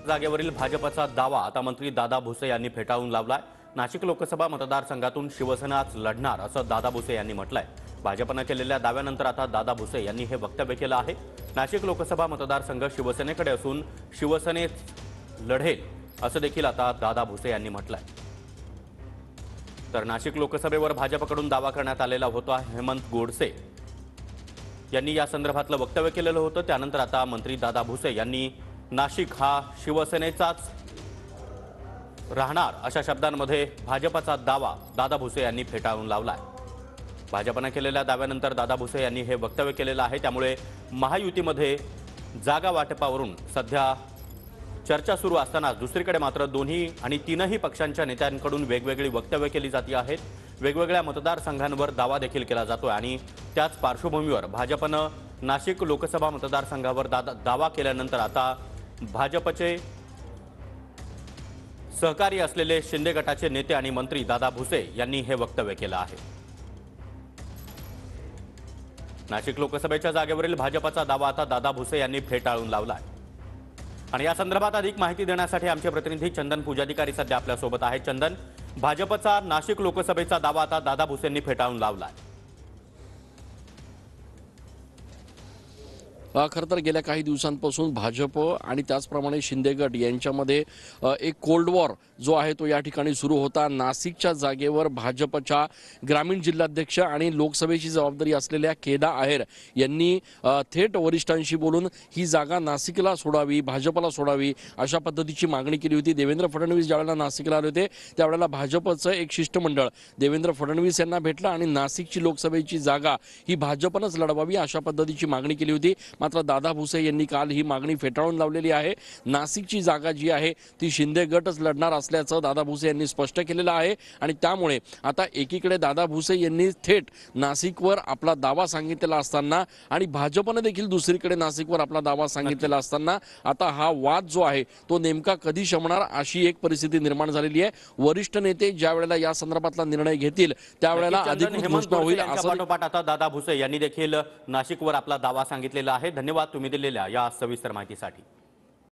जागेवरील भाजपचा दावा आता मंत्री दादा भुसे यांनी फेटाळून लावलाय। नाशिक लोकसभा मतदारसंघातून शिवसेनाच लढणार असं दादा भुसे यांनी म्हटलंय। भाजपनं केलेल्या दाव्यानंतर आता दादा भुसे यांनी हे वक्तव्य केलं आहे। नाशिक लोकसभा मतदारसंघ शिवसेनेकडे असून शिवसेनेत लढेल असं देखील आता दादा भुसे यांनी म्हटलंय। तर नाशिक लोकसभेवर भाजपकडून दावा करण्यात आलेला होता। हेमंत गोडसे यांनी या संदर्भातलं वक्तव्य केलेलं होतं। त्यानंतर आता मंत्री दादा भुसे यांनी नाशिक हा शिवसेनेचाच राहणार अशा शब्दांमध्ये भाजपचा दावा दादा भुसे यांनी फेटाळून लावलाय। भाजपने केलेल्या दाव्यानंतर दादा भुसे यांनी हे वक्तव्य केलेलं आहे। त्यामुळे महायुतीमध्ये जागा वाटपावरून सध्या चर्चा सुरू असताना दुसरीकडे मात्र दोन्ही आणि तीनही पक्षांच्या नेत्यांकडून वेगवेगळी वक्तव्य केली जाती आहेत। वेगवेगळ्या मतदारसंघांवर दावा देखील केला जातोय आणि त्याच पार्श्वभूमीवर भाजपनं नाशिक लोकसभा मतदारसंघावर दावा केल्यानंतर आता भाजपचे सहकारी असलेले शिंदे गटाचे नेते आणि मंत्री दादा भुसे यांनी हे वक्तव्य केलं आहे। नाशिक लोकसभेच्या जागेवरील भाजपचा दावा आता दादा भुसे यांनी फेटाळून लावलाय आणि या संदर्भात अधिक माहिती देण्यासाठी आमचे प्रतिनिधी चंदन पूजाधिकारी सध्या आपल्या सोबत आहेत। चंदन, भाजपचा नाशिक लोकसभेचा दावा आता दादा भुसेंनी फेटाळून लावलाय। खरं तर गेल्या काही दिवसांपासून भाजप आणि त्याचप्रमाणे शिंदे गट यांच्यामध्ये एक कोल्ड वॉर जो आहे तो या ठिकाणी सुरू होता। नाशिकच्या जागेवर भाजपच्या ग्रामीण जिल्हाध्यक्ष आणि लोकसभेची जबाबदारी असलेल्या केदा आहेर यांनी थेट वरिष्ठांशी बोलून ही जागा नाशिकला सोडावी, भाजपला सोडावी अशा पद्धतीची मागणी केली होती। देवेंद्र फडणवीस ज्यावेळेला नाशिकला आले होते त्यावेळेला भाजपचं एक शिष्टमंडळ देवेंद्र फडणवीस यांना भेटलं आणि नाशिकची लोकसभेची जागा ही भाजपनंच लढवावी अशा पद्धतीची मागणी केली होती। मात्र दादा भुसे यांनी काल ही मागणी फेटाळून लावलेली आहे। नाशिकची जागा जी आहे ती शिंदे गटच लढणार असल्याचं दादा भुसे यांनी स्पष्ट केलेलं आहे आणि त्यामुळे आता एकीकडे दादा भुसे यांनी थेट नाशिकवर आपला दावा सांगितलेला असताना आणि भाजपने देखील दुसरीकडे नाशिकवर आपला दावा सांगितलेला असताना आता हा वाद जो आहे तो नेमका कधी शमणार अशी एक परिस्थिती निर्माण झालेली आहे। वरिष्ठ नेते ज्या वेळेला या संदर्भातला निर्णय घेतील त्यावेळेला अधिकृत घोषणा होईल असं पाठोपाठ आता दादा भुसे यांनी देखील नाशिकवर आपला दावा सांगितलेला आहे। धन्यवाद तुम्ही दिलेल्या या सविस्तर माहितीसाठी।